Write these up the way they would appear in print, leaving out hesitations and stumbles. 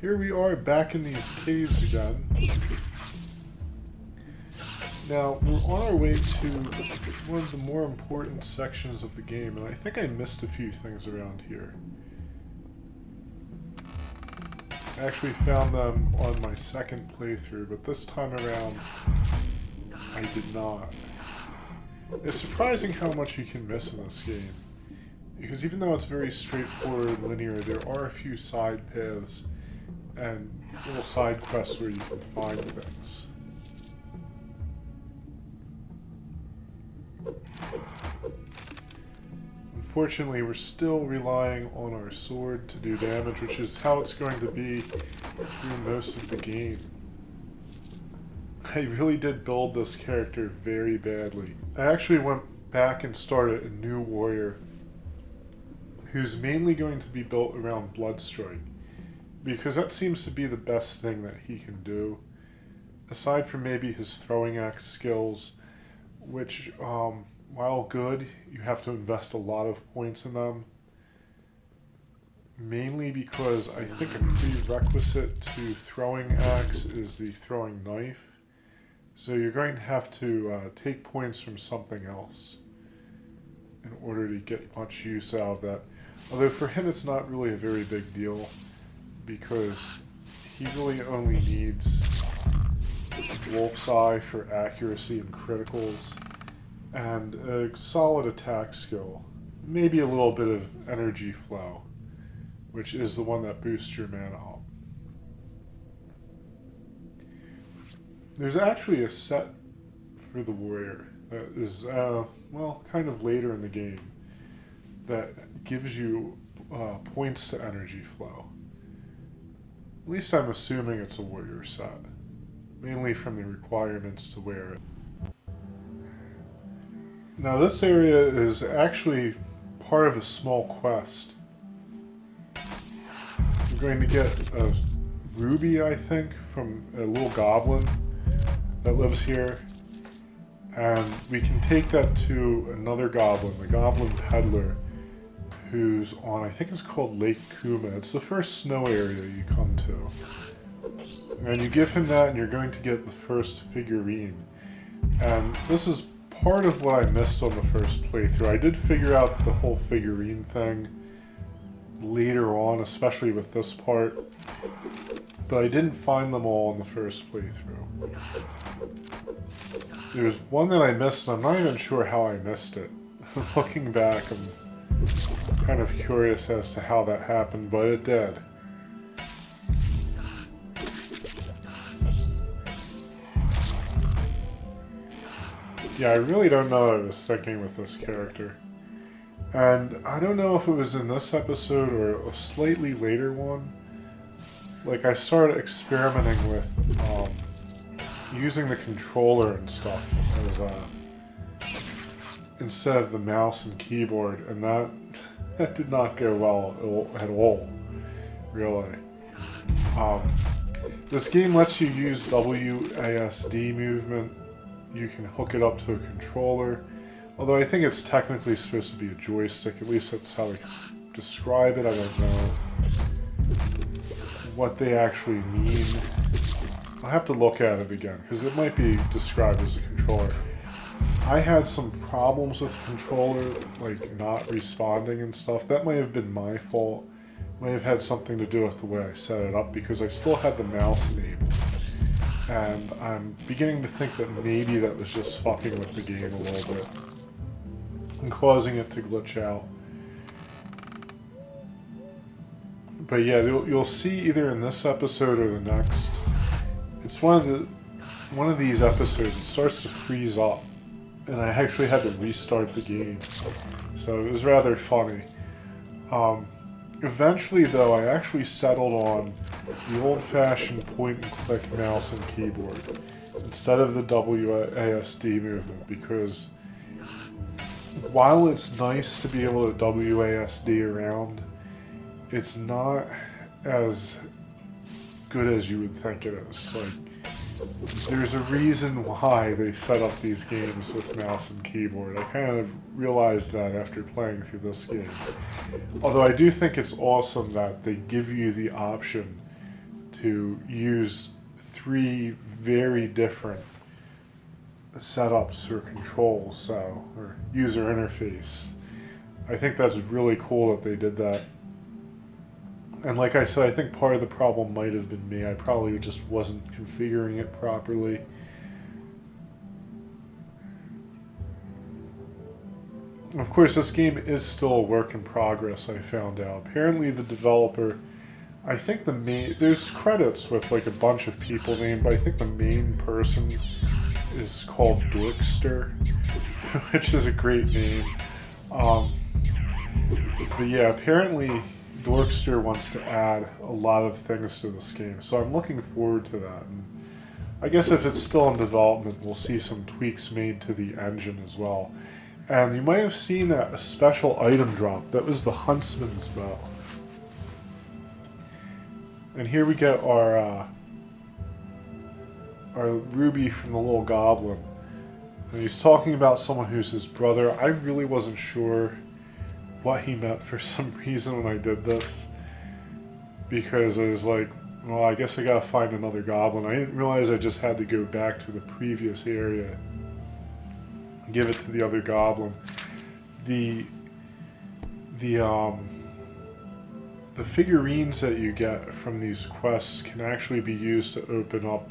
here we are back in these caves again. Now, we're on our way to one of the more important sections of the game, and I think I missed a few things around here. I actually found them on my second playthrough, but this time around, I did not. It's surprising how much you can miss in this game, because even though it's very straightforward and linear, there are a few side paths and little side quests where you can find things. Unfortunately, we're still relying on our sword to do damage, which is how it's going to be through most of the game. I really did build this character very badly. I actually went back and started a new warrior who's mainly going to be built around Bloodstrike, because that seems to be the best thing that he can do, aside from maybe his throwing axe skills, which, while good, you have to invest a lot of points in them. Mainly because I think a prerequisite to throwing axe is the throwing knife. So you're going to have to take points from something else in order to get much use out of that. Although for him it's not really a very big deal, because he really only needs Wolf's Eye for accuracy and criticals, and a solid attack skill. Maybe a little bit of energy flow, which is the one that boosts your mana up. There's actually a set for the warrior that is, well, kind of later in the game, that gives you points to energy flow. At least I'm assuming it's a warrior set, mainly from the requirements to wear it. Now this area is actually part of a small quest. We're going to get a ruby, I think, from a little goblin that lives here, and we can take that to another goblin, the goblin peddler, who's on, I think it's called Lake Kuma. It's the first snow area you come to. And you give him that and you're going to get the first figurine. And this is part of what I missed on the first playthrough. I did figure out the whole figurine thing later on, especially with this part, but I didn't find them all in the first playthrough. There's one that I missed, and I'm not even sure how I missed it. Looking back, I'm kind of curious as to how that happened, but it did. Yeah, I really don't know what I was thinking with this character. And I don't know if it was in this episode or a slightly later one. Like, I started experimenting with using the controller and stuff as instead of the mouse and keyboard, and that did not go well at all, really. This game lets you use WASD movement. You can hook it up to a controller, although I think it's technically supposed to be a joystick. At least that's how they describe it. I don't know what they actually mean. I'll have to look at it again, because it might be described as a controller. I had some problems with the controller, like not responding and stuff. That might have been my fault. Might have had something to do with the way I set it up, because I still had the mouse enabled. And I'm beginning to think that maybe that was just fucking with the game a little bit and causing it to glitch out. But yeah, you'll see either in this episode or the next. It's one of these episodes. It starts to freeze up, and I actually had to restart the game, so it was rather funny. Eventually, though, I actually settled on the old-fashioned point-and-click mouse and keyboard instead of the WASD movement, because while it's nice to be able to WASD around, it's not as good as you would think it is. Like, there's a reason why they set up these games with mouse and keyboard. I kind of realized that after playing through this game. Although I do think it's awesome that they give you the option to use 3 very different setups or controls, or user interface. I think that's really cool that they did that. And like I said, I think part of the problem might have been me. I probably just wasn't configuring it properly. Of course, this game is still a work in progress, I found out. Apparently the developer, I think there's credits with like a bunch of people named, but I think the main person is called Dorkster, which is a great name. But yeah, apparently Dorkster wants to add a lot of things to this game, so I'm looking forward to that. And I guess if it's still in development, we'll see some tweaks made to the engine as well. And you might have seen that a special item drop. That was the Huntsman's Bow. And here we get our Ruby from the little goblin. And he's talking about someone who's his brother. I really wasn't sure what he meant for some reason when I did this. Because I was like, well, I guess I gotta find another goblin. I didn't realize I just had to go back to the previous area. Give it to the other goblin. The figurines that you get from these quests can actually be used to open up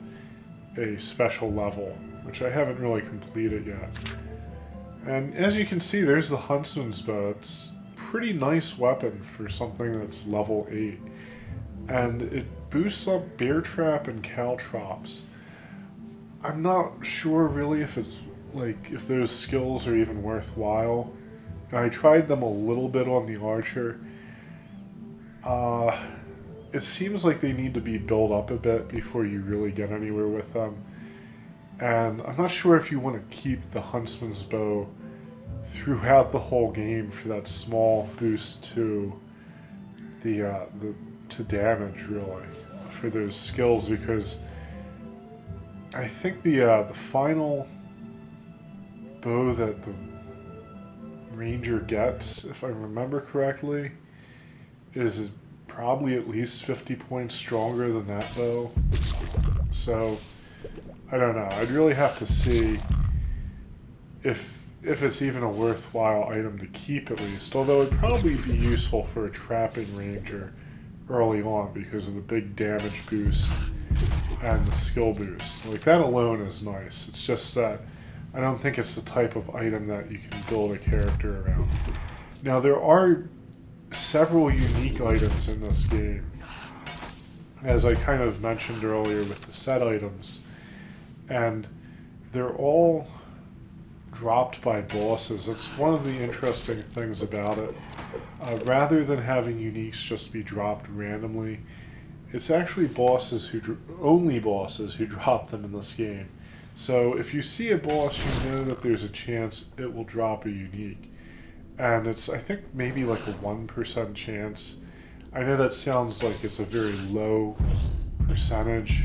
a special level, which I haven't really completed yet. And as you can see, there's the Huntsman's Bow. It's a pretty nice weapon for something that's level 8. And it boosts up bear trap and caltrops. I'm not sure really if it's if those skills are even worthwhile. I tried them a little bit on the archer. It seems like they need to be built up a bit before you really get anywhere with them. And I'm not sure if you want to keep the Huntsman's Bow throughout the whole game for that small boost to to damage, really, for those skills, because I think the final bow that the ranger gets, if I remember correctly, is probably at least 50 points stronger than that bow. So I don't know. I'd really have to see if it's even a worthwhile item to keep, at least. Although it'd probably be useful for a trapping ranger early on because of the big damage boost and the skill boost. Like, that alone is nice. It's just that I don't think it's the type of item that you can build a character around. Now, there are several unique items in this game, as I kind of mentioned earlier with the set items, and they're all dropped by bosses. That's one of the interesting things about it. Rather than having uniques just be dropped randomly, it's actually only bosses who drop them in this game. So if you see a boss, you know that there's a chance it will drop a unique. And it's, I think, maybe like a 1% chance. I know that sounds like it's a very low percentage,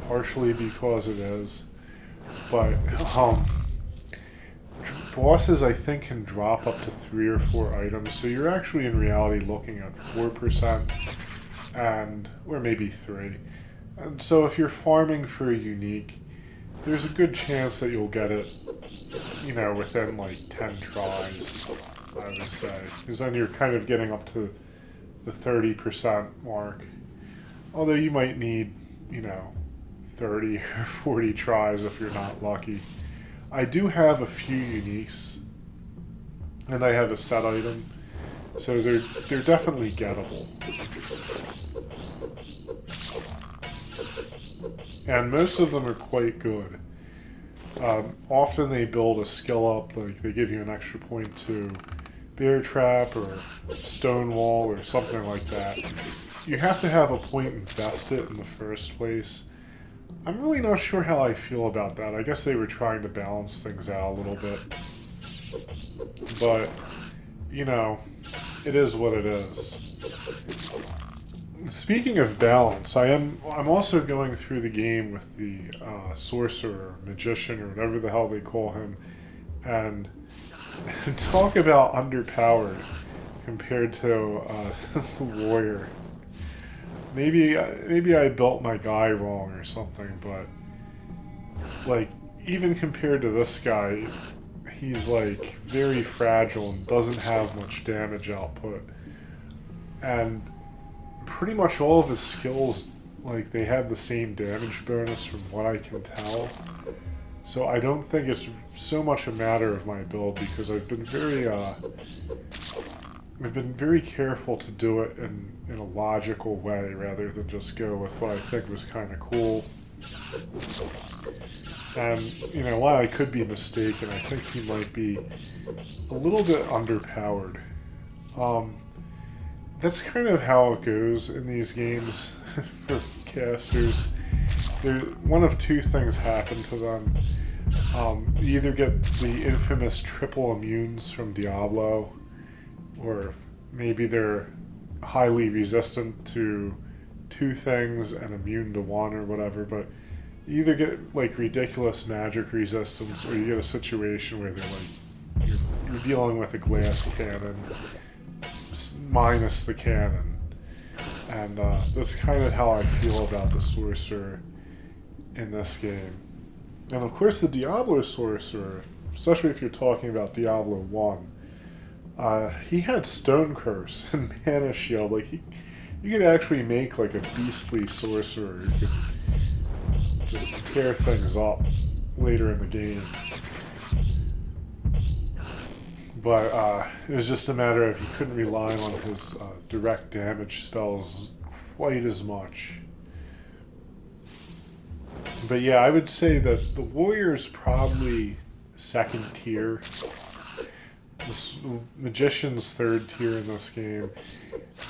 partially because it is. But bosses, I think, can drop up to 3 or 4 items. So you're actually in reality looking at 4% or maybe 3. And so if you're farming for a unique, there's a good chance that you'll get it, within like 10 tries, I would say. Because then you're kind of getting up to the 30% mark. Although you might need, 30 or 40 tries if you're not lucky. I do have a few uniques, and I have a set item, so they're definitely gettable. And most of them are quite good. Often they build a skill up, like they give you an extra point to bear trap or stonewall or something like that. You have to have a point invested in the first place. I'm really not sure how I feel about that. I guess they were trying to balance things out a little bit. But, it is what it is. Speaking of balance, I'm also going through the game with the sorcerer, magician, or whatever the hell they call him, and talk about underpowered compared to the warrior. maybe I built my guy wrong or something, but like even compared to this guy, he's like very fragile and doesn't have much damage output. And pretty much all of his skills, like they have the same damage bonus from what I can tell. So I don't think it's so much a matter of my build because I've been very careful to do it in a logical way rather than just go with what I think was kind of cool. And, you know, while I could be mistaken, I think he might be a little bit underpowered. That's kind of how it goes in these games for casters. One of two things happen to them. You either get the infamous triple immunes from Diablo, or maybe they're highly resistant to two things and immune to one or whatever, but you either get like ridiculous magic resistance or you get a situation where they're like you're dealing with a glass cannon minus the cannon. And that's kind of how I feel about the sorcerer in this game. And of course the Diablo sorcerer, especially if you're talking about Diablo 1, he had Stone Curse and Mana Shield. Like you could actually make like a beastly sorcerer who could just tear things up later in the game. But it was just a matter of he couldn't rely on his direct damage spells quite as much. But yeah, I would say that the warrior's probably second tier. The magician's third tier in this game.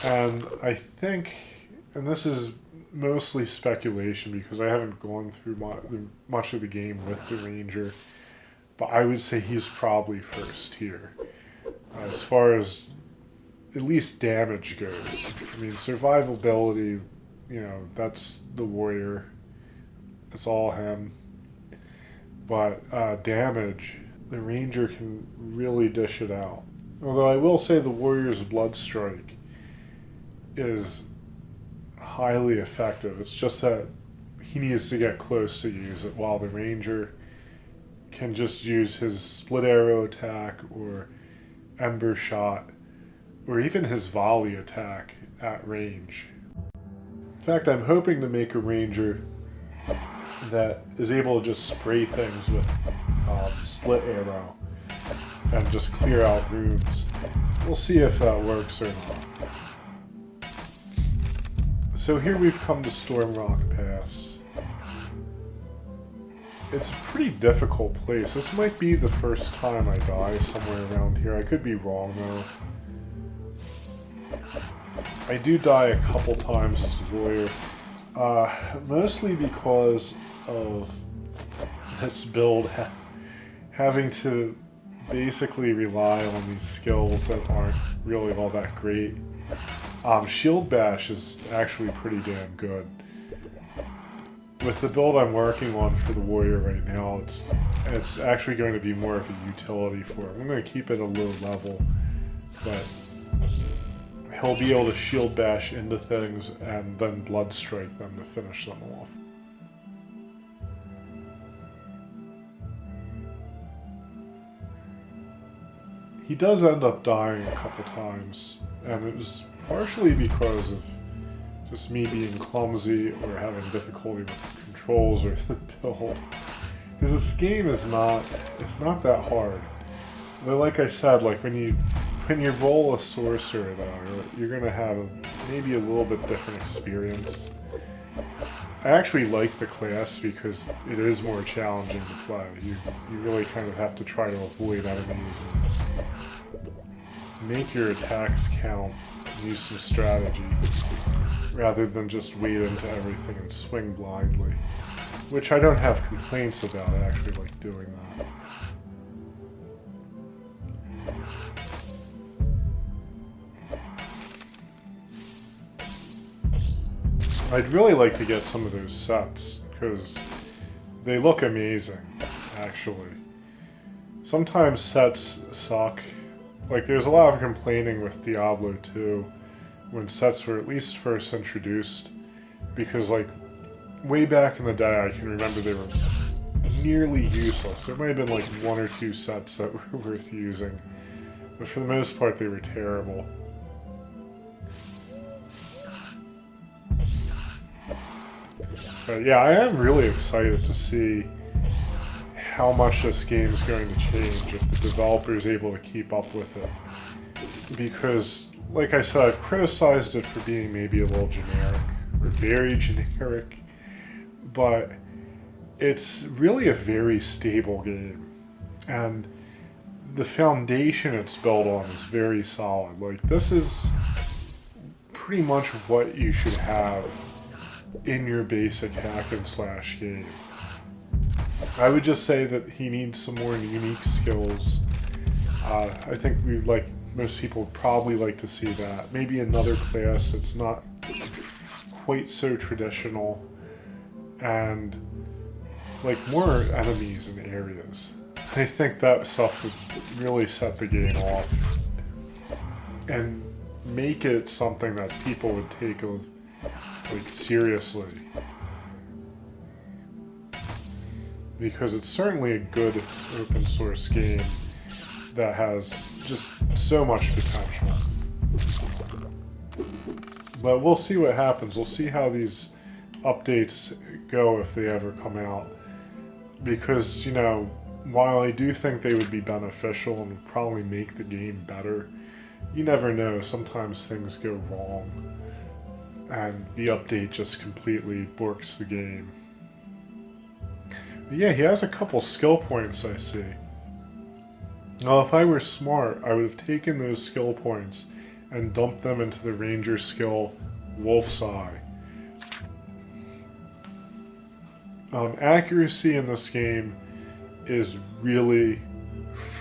And I think, and this is mostly speculation because I haven't gone through much of the game with the ranger, but I would say he's probably first tier. As far as at least damage goes. I mean, survivability, you know, that's the warrior. It's all him. But damage, the ranger can really dish it out. Although I will say the warrior's blood strike is highly effective. It's just that he needs to get close to use it, while the ranger can just use his split arrow attack or ember shot or even his volley attack at range. In fact, I'm hoping to make a ranger that is able to just spray things with split arrow and just clear out rooms. We'll see if that works or not. So here we've come to Stormrock Pass. It's a pretty difficult place. This might be the first time I die somewhere around here. I could be wrong though. I do die a couple times as a warrior. Mostly because of this build having to basically rely on these skills that aren't really all that great. Shield Bash is actually pretty damn good. With the build I'm working on for the warrior right now, it's actually going to be more of a utility for him. I'm going to keep it a low level, but he'll be able to shield bash into things and then blood strike them to finish them off. He does end up dying a couple times, and it was partially because of just me being clumsy or having difficulty with the controls or the build. Because this game it's not that hard. But like I said, like when you roll a sorcerer though, you're gonna have maybe a little bit different experience. I actually like the class because it is more challenging to play. You really kind of have to try to avoid enemies and make your attacks count and use some strategy, rather than just wade into everything and swing blindly. Which I don't have complaints about, I actually like doing that. I'd really like to get some of those sets, because they look amazing, actually. Sometimes sets suck. Like, there's a lot of complaining with Diablo 2 when sets were at least first introduced, because like way back in the day I can remember they were nearly useless. There might have been like 1 or 2 sets that were worth using, but for the most part they were terrible. But yeah, I am really excited to see how much this game is going to change if the developer is able to keep up with it. Because, like I said, I've criticized it for being maybe a little generic, or very generic, but it's really a very stable game. And the foundation it's built on is very solid. Like, this is pretty much what you should have in your basic hack and slash game. I would just say that he needs some more unique skills. I think most people would probably like to see that. Maybe another class that's not quite so traditional, and like more enemies and areas. I think that stuff would really set the game off and make it something that people would take seriously. Because it's certainly a good open source game that has just so much potential. But we'll see what happens. We'll see how these updates go if they ever come out. Because, you know, while I do think they would be beneficial and would probably make the game better, you never know. Sometimes things go wrong and the update just completely borks the game. But yeah, he has a couple skill points I see. Now, if I were smart, I would have taken those skill points and dumped them into the ranger skill Wolf's Eye. Accuracy in this game is really,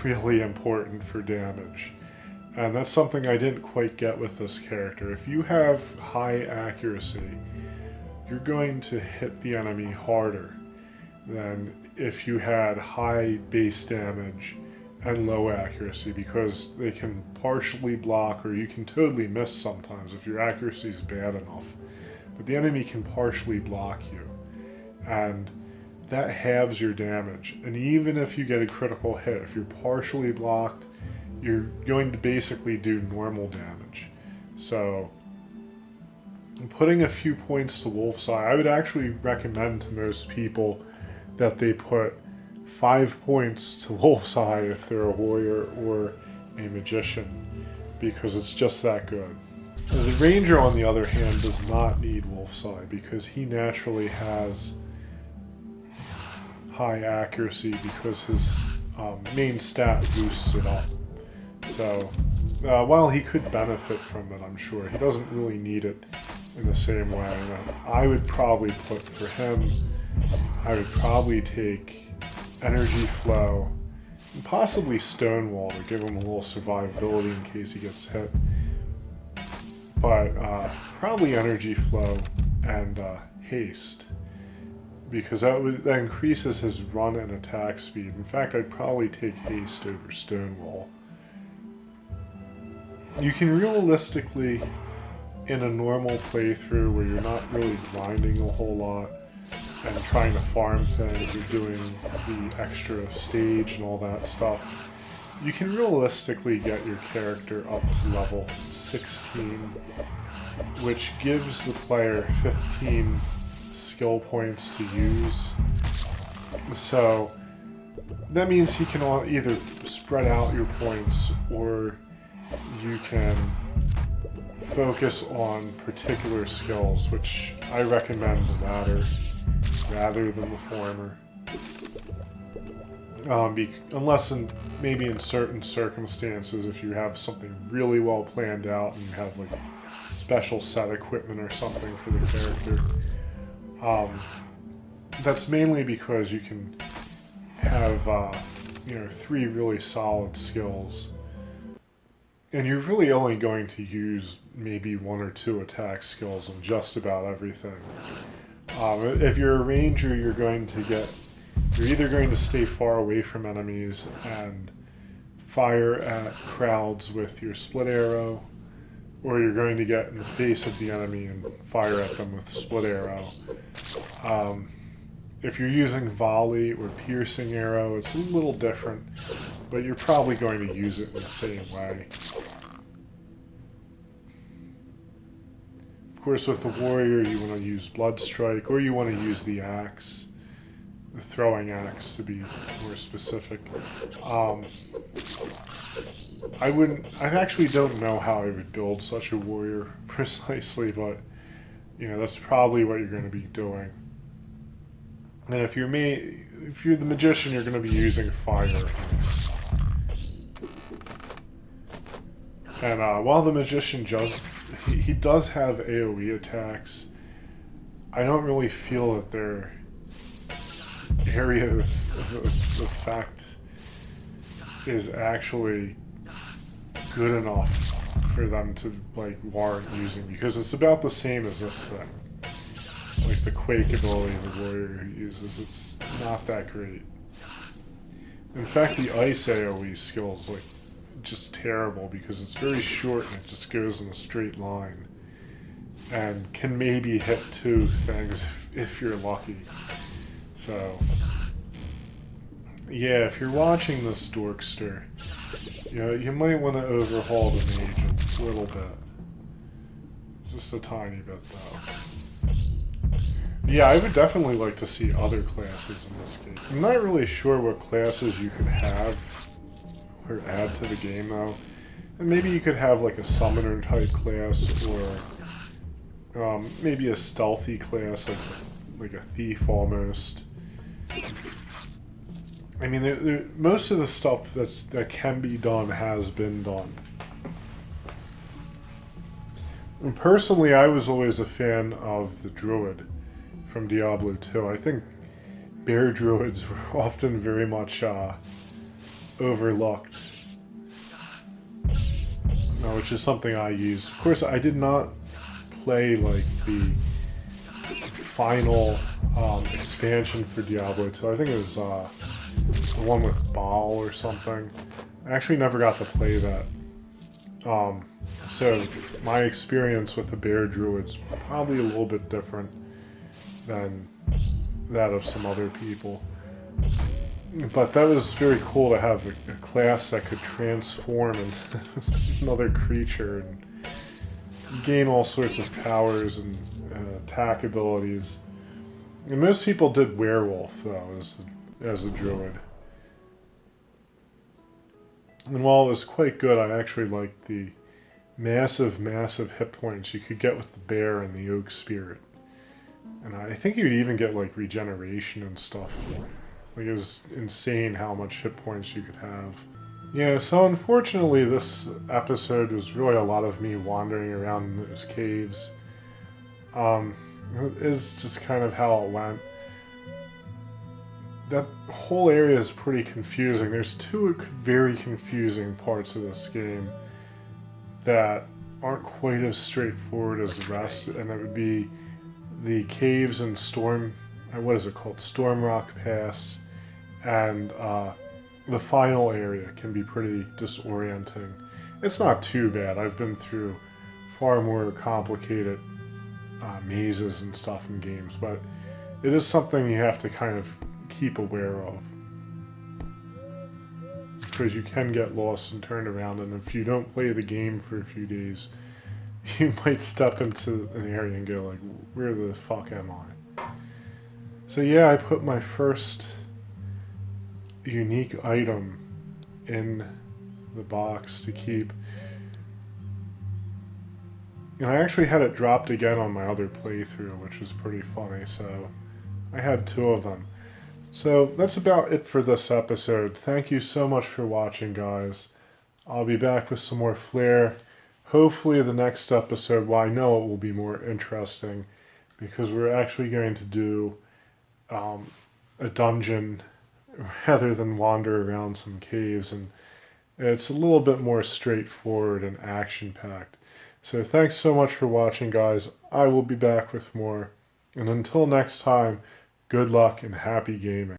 really important for damage. And that's something I didn't quite get with this character. If you have high accuracy, you're going to hit the enemy harder than if you had high base damage and low accuracy, because they can partially block, or you can totally miss sometimes if your accuracy is bad enough. But the enemy can partially block you, and that halves your damage. And even if you get a critical hit, if you're partially blocked, you're going to basically do normal damage. So putting a few points to Wolf's Eye, I would actually recommend to most people that they put 5 points to Wolf's Eye if they're a warrior or a magician, because it's just that good. The ranger, on the other hand, does not need Wolf's Eye because he naturally has high accuracy because his main stat boosts it up. So while he could benefit from it, I'm sure, he doesn't really need it in the same way. And I would probably put, for him, I would probably take Energy Flow, and possibly Stonewall to give him a little survivability in case he gets hit. But probably Energy Flow and Haste, because that increases his run and attack speed. In fact, I'd probably take Haste over Stonewall. You can realistically, in a normal playthrough where you're not really grinding a whole lot and trying to farm things, you're doing the extra stage and all that stuff, you can realistically get your character up to level 16, which gives the player 15 skill points to use. So that means he can either spread out your points, or you can focus on particular skills, which I recommend the latter rather than the former. Unless maybe in certain circumstances, if you have something really well planned out and you have like special set equipment or something for the character. That's mainly because you can have 3 really solid skills, and you're really only going to use maybe 1 or 2 attack skills on just about everything. If you're a ranger, you're either going to stay far away from enemies and fire at crowds with your split arrow, or you're going to get in the face of the enemy and fire at them with a split arrow. If you're using volley or piercing arrow, it's a little different, but you're probably going to use it in the same way. Of course, with the warrior, you want to use blood strike, or you want to use the axe, the throwing axe to be more specific. I actually don't know how I would build such a warrior precisely, but that's probably what you're going to be doing. And if you're the magician, you're going to be using fire. And while the magician he does have AoE attacks, I don't really feel that their area of effect is actually good enough for them to warrant using, because it's about the same as this thing. Like the Quake ability the warrior uses, it's not that great. In fact, the ice AoE skill is just terrible because it's very short and it just goes in a straight line and can maybe hit 2 things if you're lucky. So yeah, if you're watching this Dorkster, you might want to overhaul the mage a little bit. Just a tiny bit though. Yeah, I would definitely like to see other classes in this game. I'm not really sure what classes you could have or add to the game though. And maybe you could have a summoner type class, or maybe a stealthy class, like a thief almost. I mean, most of the stuff that can be done has been done. And personally, I was always a fan of the druid from Diablo 2. I think bear druids were often very much overlooked, which is something I use. Of course, I did not play the final expansion for Diablo 2. I think it was the one with Baal or something. I actually never got to play that. So my experience with the bear druid's probably a little bit different than that of some other people. But that was very cool to have a class that could transform into another creature and gain all sorts of powers and attack abilities. And most people did werewolf though as the druid. And while it was quite good, I actually liked the massive hit points you could get with the bear and the oak spirit. And I think you'd even get regeneration and stuff. It was insane how much hit points you could have. Yeah, so unfortunately this episode was really a lot of me wandering around in those caves. It is just kind of how it went. That whole area is pretty confusing. There's 2 very confusing parts of this game that aren't quite as straightforward as the rest, and it would be the caves in Stormrock Pass, and the final area can be pretty disorienting. It's not too bad. I've been through far more complicated mazes and stuff in games, but it is something you have to kind of keep aware of, because you can get lost and turned around, and if you don't play the game for a few days, you might step into an area and go where the fuck am I? So yeah, I put my first unique item in the box to keep. And I actually had it dropped again on my other playthrough, which was pretty funny, so I had 2 of them. So that's about it for this episode. Thank you so much for watching, guys. I'll be back with some more flair. Hopefully the next episode, well, I know it will be more interesting, because we're actually going to do a dungeon rather than wander around some caves, and it's a little bit more straightforward and action-packed. So thanks so much for watching, guys. I will be back with more, and until next time, good luck and happy gaming.